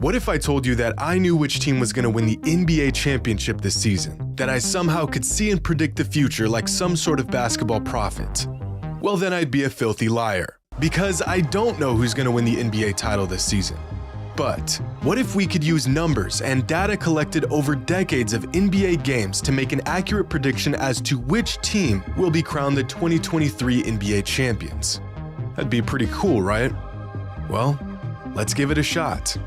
What if I told you that I knew which team was going to win the NBA championship this season? That I somehow could see and predict the future like some sort of basketball prophet? Well, then I'd be a filthy liar, because I don't know who's going to win the NBA title this season. But what if we could use numbers and data collected over decades of NBA games to make an accurate prediction as to which team will be crowned the 2023 NBA champions? That'd be pretty cool, right? Well, let's give it a shot.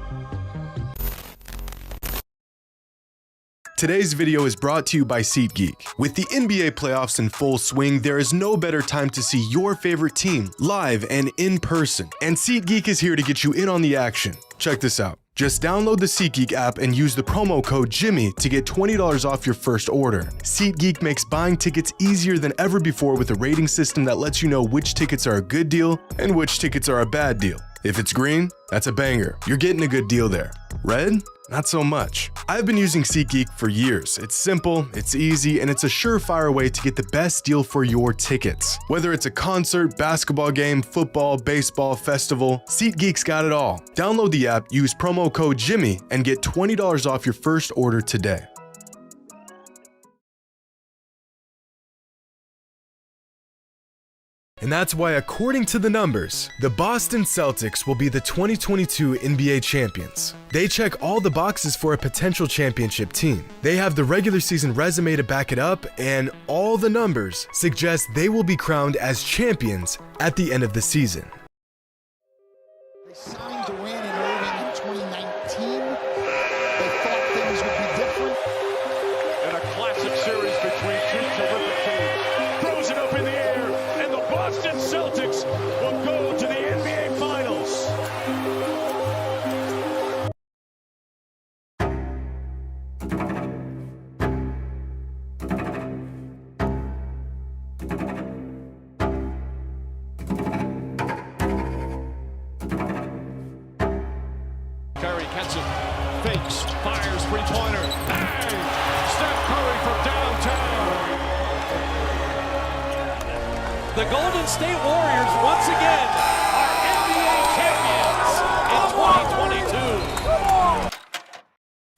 Today's video is brought to you by SeatGeek. With the NBA playoffs in full swing, there is no better time to see your favorite team live and in person. And SeatGeek is here to get you in on the action. Check this out. Just download the SeatGeek app and use the promo code Jimmy to get $20 off your first order. SeatGeek makes buying tickets easier than ever before with a rating system that lets you know which tickets are a good deal and which tickets are a bad deal. If it's green, that's a banger. You're getting a good deal there. Red? Not so much. I've been using SeatGeek for years. It's simple, it's easy, and it's a surefire way to get the best deal for your tickets. Whether it's a concert, basketball game, football, baseball, festival, SeatGeek's got it all. Download the app, use promo code Jimmy, and get $20 off your first order today. And that's why, according to the numbers, the Boston Celtics will be the 2022 NBA champions. They check all the boxes for a potential championship team. They have the regular season resume to back it up, and all the numbers suggest they will be crowned as champions at the end of the season. They signed Durant and Irving in 2019. They thought things would be different. And a classic series between two terrific teams. Throws it up in the air. Boston Celtics will go to the NBA Finals. Curry gets it, fakes, fires, three-pointer. Bang! Steph Curry from downtown. The Golden State Warriors once again are NBA champions in 2022.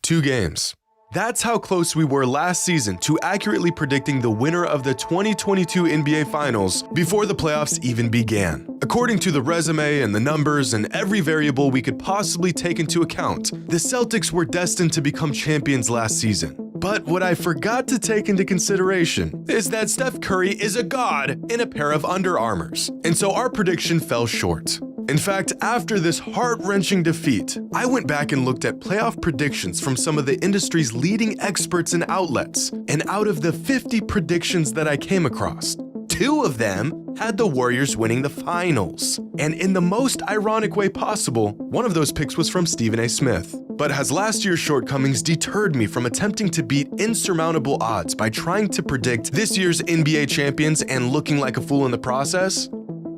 2 games. That's how close we were last season to accurately predicting the winner of the 2022 NBA Finals before the playoffs even began. According to the resume and the numbers and every variable we could possibly take into account, the Celtics were destined to become champions last season. But what I forgot to take into consideration is that Steph Curry is a god in a pair of Under Armours, and so our prediction fell short. In fact, after this heart-wrenching defeat, I went back and looked at playoff predictions from some of the industry's leading experts and outlets, and out of the 50 predictions that I came across, 2 of them had the Warriors winning the finals. And in the most ironic way possible, one of those picks was from Stephen A. Smith. But has last year's shortcomings deterred me from attempting to beat insurmountable odds by trying to predict this year's NBA champions and looking like a fool in the process?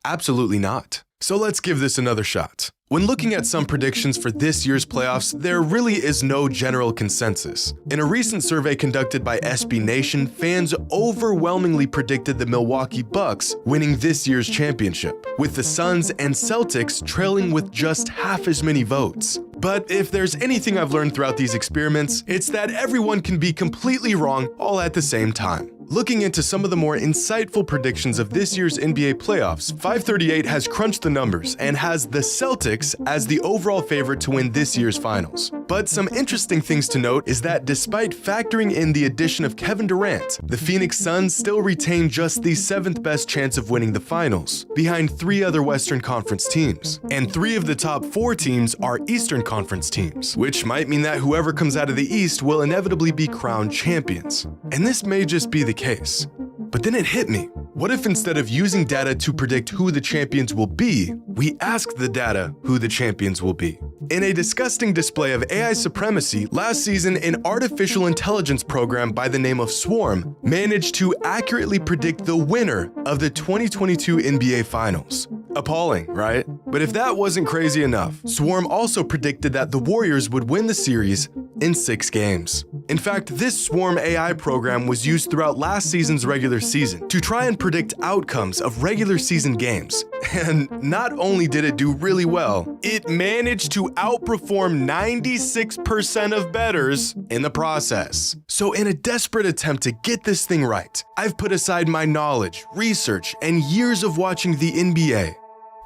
Absolutely not. So let's give this another shot. When looking at some predictions for this year's playoffs, there really is no general consensus. In a recent survey conducted by SB Nation, fans overwhelmingly predicted the Milwaukee Bucks winning this year's championship, with the Suns and Celtics trailing with just half as many votes. But if there's anything I've learned throughout these experiments, it's that everyone can be completely wrong all at the same time. Looking into some of the more insightful predictions of this year's NBA playoffs, 538 has crunched the numbers and has the Celtics as the overall favorite to win this year's finals. But some interesting things to note is that despite factoring in the addition of Kevin Durant, the Phoenix Suns still retain just the 7th best chance of winning the finals, behind 3 other Western Conference teams. And 3 of the top 4 teams are Eastern Conference teams, which might mean that whoever comes out of the East will inevitably be crowned champions. And this may just be the case. But then it hit me. What if instead of using data to predict who the champions will be, we ask the data who the champions will be? In a disgusting display of AI supremacy, last season an artificial intelligence program by the name of Swarm managed to accurately predict the winner of the 2022 NBA Finals. Appalling, right? But if that wasn't crazy enough, Swarm also predicted that the Warriors would win the series in 6 games. In fact, this Swarm AI program was used throughout last season's regular season to try and predict outcomes of regular season games. And not only did it do really well, it managed to outperform 96% of bettors in the process. So in a desperate attempt to get this thing right, I've put aside my knowledge, research, and years of watching the NBA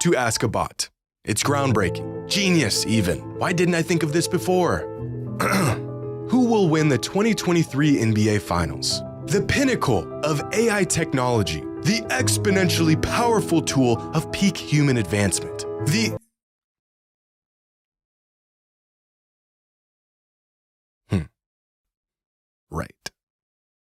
to ask a bot. It's groundbreaking, genius even. Why didn't I think of this before? Who will win the 2023 NBA Finals? The pinnacle of AI technology, the exponentially powerful tool of peak human advancement. Right.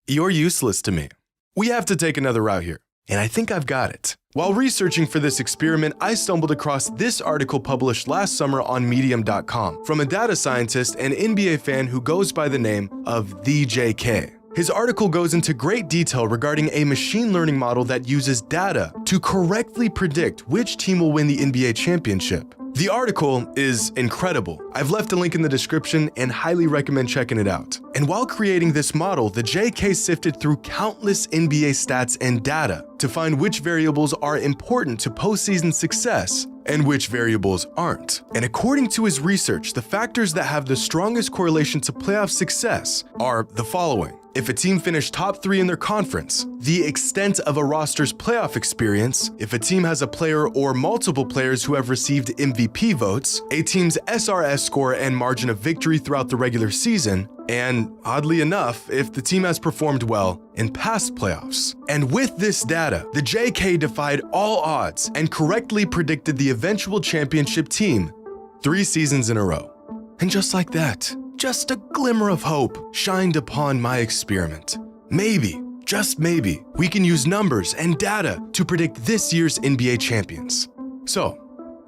You're useless to me. We have to take another route here, and I think I've got it. While researching for this experiment, I stumbled across this article published last summer on Medium.com from a data scientist and NBA fan who goes by the name of the JK. His article goes into great detail regarding a machine learning model that uses data to correctly predict which team will win the NBA championship. The article is incredible. I've left a link in the description and highly recommend checking it out. And while creating this model, the JK sifted through countless NBA stats and data to find which variables are important to postseason success and which variables aren't. And according to his research, the factors that have the strongest correlation to playoff success are the following. If a team finished top 3 in their conference, the extent of a roster's playoff experience, if a team has a player or multiple players who have received MVP votes, a team's SRS score and margin of victory throughout the regular season, and oddly enough, if the team has performed well in past playoffs. And with this data, the JK defied all odds and correctly predicted the eventual championship team 3 seasons in a row. And just like that, just a glimmer of hope shined upon my experiment. Maybe, just maybe, we can use numbers and data to predict this year's NBA champions. So,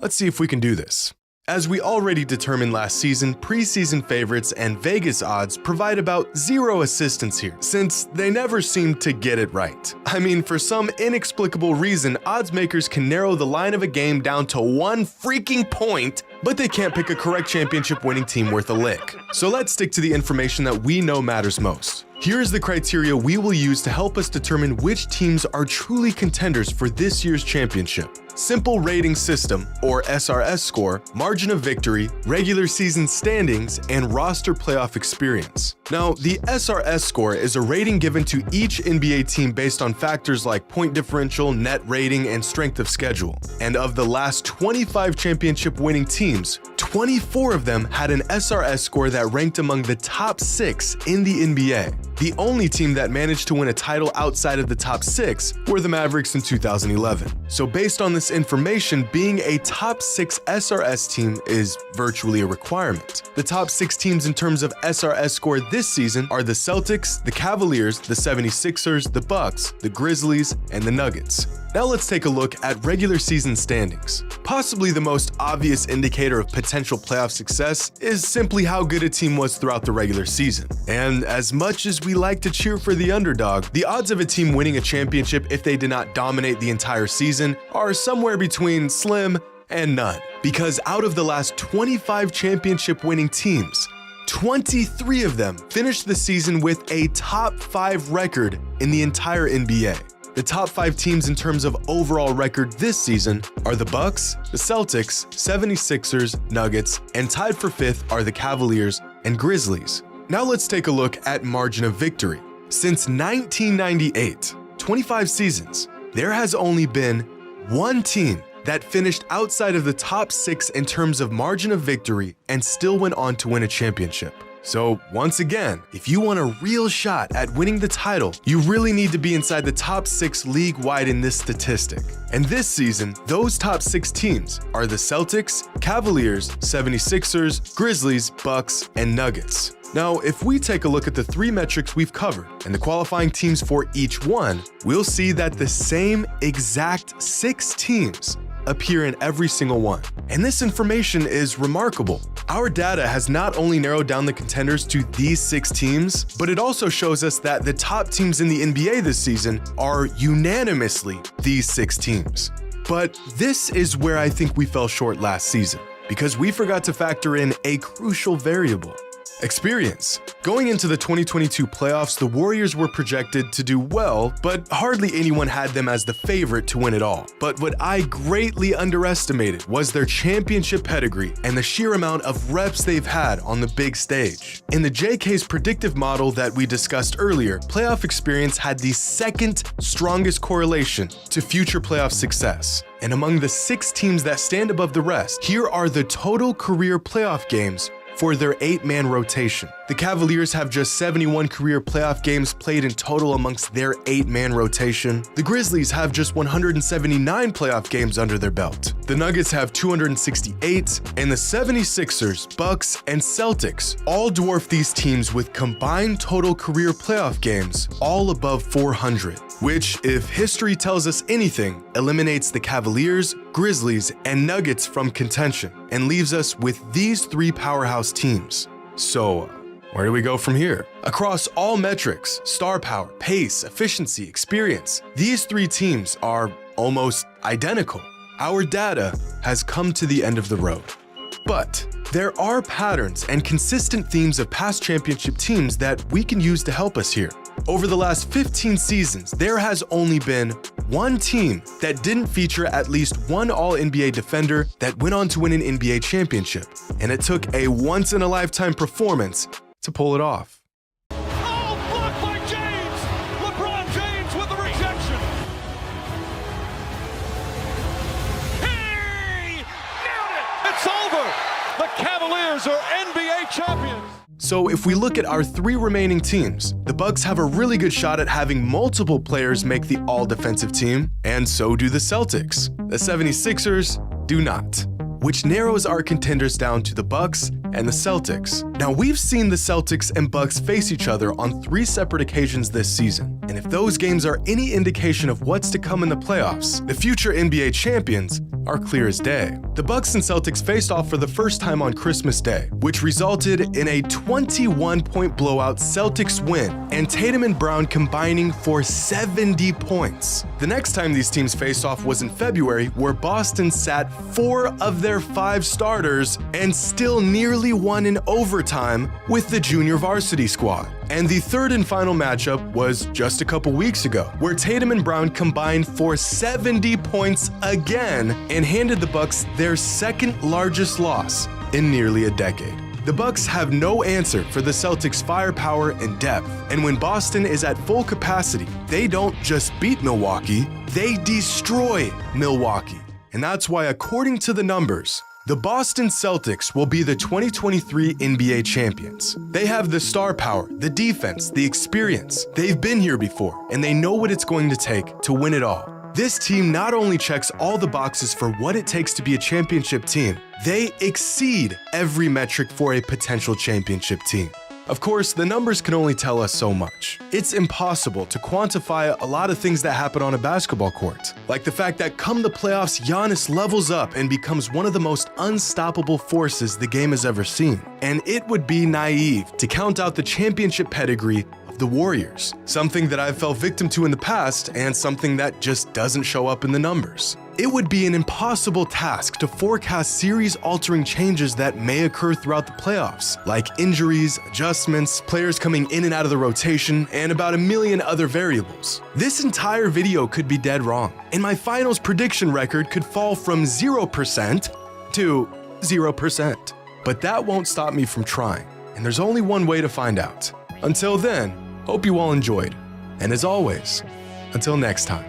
let's see if we can do this. As we already determined last season, preseason favorites and Vegas odds provide about 0 assistance here, since they never seem to get it right. I mean, for some inexplicable reason, odds makers can narrow the line of a game down to 1 freaking point, but they can't pick a correct championship winning team worth a lick. So let's stick to the information that we know matters most. Here's the criteria we will use to help us determine which teams are truly contenders for this year's championship. Simple rating system, or SRS score, margin of victory, regular season standings, and roster playoff experience. Now, the SRS score is a rating given to each NBA team based on factors like point differential, net rating, and strength of schedule. And of the last 25 championship winning teams, 24 of them had an SRS score that ranked among the top 6 in the NBA. The only team that managed to win a title outside of the top 6 were the Mavericks in 2011. So based on this information, being a top 6 SRS team is virtually a requirement. The top 6 teams in terms of SRS score this season are the Celtics, the Cavaliers, the 76ers, the Bucks, the Grizzlies, and the Nuggets. Now let's take a look at regular season standings. Possibly the most obvious indicator of potential playoff success is simply how good a team was throughout the regular season. And as much as we like to cheer for the underdog, the odds of a team winning a championship if they did not dominate the entire season are somewhere between slim and none. Because out of the last 25 championship winning teams, 23 of them finished the season with a top 5 record in the entire NBA. The top 5 teams in terms of overall record this season are the Bucks, the Celtics, 76ers, Nuggets, and tied for 5th are the Cavaliers and Grizzlies. Now let's take a look at margin of victory. Since 1998, 25 seasons, there has only been 1 team that finished outside of the top 6 in terms of margin of victory and still went on to win a championship. So once again, if you want a real shot at winning the title, you really need to be inside the top 6 league-wide in this statistic. And this season, those top 6 teams are the Celtics, Cavaliers, 76ers, Grizzlies, Bucks, and Nuggets. Now, if we take a look at the 3 metrics we've covered and the qualifying teams for each one, we'll see that the same exact 6 teams appear in every single one. And this information is remarkable. Our data has not only narrowed down the contenders to these 6 teams, but it also shows us that the top teams in the NBA this season are unanimously these 6 teams. But this is where I think we fell short last season, because we forgot to factor in a crucial variable. Experience. Going into the 2022 playoffs, the Warriors were projected to do well, but hardly anyone had them as the favorite to win it all. But what I greatly underestimated was their championship pedigree and the sheer amount of reps they've had on the big stage. In the JK's predictive model that we discussed earlier, playoff experience had the second strongest correlation to future playoff success. And among the 6 teams that stand above the rest, here are the total career playoff games for their 8-man rotation. The Cavaliers have just 71 career playoff games played in total amongst their 8-man rotation. The Grizzlies have just 179 playoff games under their belt. The Nuggets have 268, and the 76ers, Bucks, and Celtics all dwarf these teams with combined total career playoff games all above 400, which, if history tells us anything, eliminates the Cavaliers, Grizzlies, and Nuggets from contention and leaves us with these 3 powerhouse teams. So, where do we go from here? Across all metrics, star power, pace, efficiency, experience, these 3 teams are almost identical. Our data has come to the end of the road. But there are patterns and consistent themes of past championship teams that we can use to help us here. Over the last 15 seasons, there has only been one team that didn't feature at least one All-NBA defender that went on to win an NBA championship, and it took a once-in-a-lifetime performance to pull it off. Oh, blocked by James! LeBron James with the rejection! He nailed it! It's over! The Cavaliers are NBA champions! So if we look at our 3 remaining teams, the Bucks have a really good shot at having multiple players make the all-defensive team, and so do the Celtics. The 76ers do not, which narrows our contenders down to the Bucks and the Celtics. Now, we've seen the Celtics and Bucks face each other on 3 separate occasions this season, and if those games are any indication of what's to come in the playoffs, the future NBA champions are clear as day. The Bucks and Celtics faced off for the first time on Christmas Day, which resulted in a 21-point blowout Celtics win, and Tatum and Brown combining for 70 points. The next time these teams faced off was in February, where Boston sat 4 of their 5 starters and still nearly won in overtime with the junior varsity squad. And the third and final matchup was just a couple weeks ago, where Tatum and Brown combined for 70 points again and handed the Bucks their second largest loss in nearly a decade. The Bucks have no answer for the Celtics' firepower and depth, and when Boston is at full capacity, they don't just beat Milwaukee, they destroy Milwaukee. And that's why, according to the numbers, the Boston Celtics will be the 2023 NBA champions. They have the star power, the defense, the experience. They've been here before, and they know what it's going to take to win it all. This team not only checks all the boxes for what it takes to be a championship team, they exceed every metric for a potential championship team. Of course, the numbers can only tell us so much. It's impossible to quantify a lot of things that happen on a basketball court, like the fact that come the playoffs, Giannis levels up and becomes one of the most unstoppable forces the game has ever seen. And it would be naive to count out the championship pedigree of the Warriors, something that I've fell victim to in the past and something that just doesn't show up in the numbers. It would be an impossible task to forecast series-altering changes that may occur throughout the playoffs, like injuries, adjustments, players coming in and out of the rotation, and about a million other variables. This entire video could be dead wrong, and my finals prediction record could fall from 0% to 0%. But that won't stop me from trying, and there's only one way to find out. Until then, hope you all enjoyed, and as always, until next time.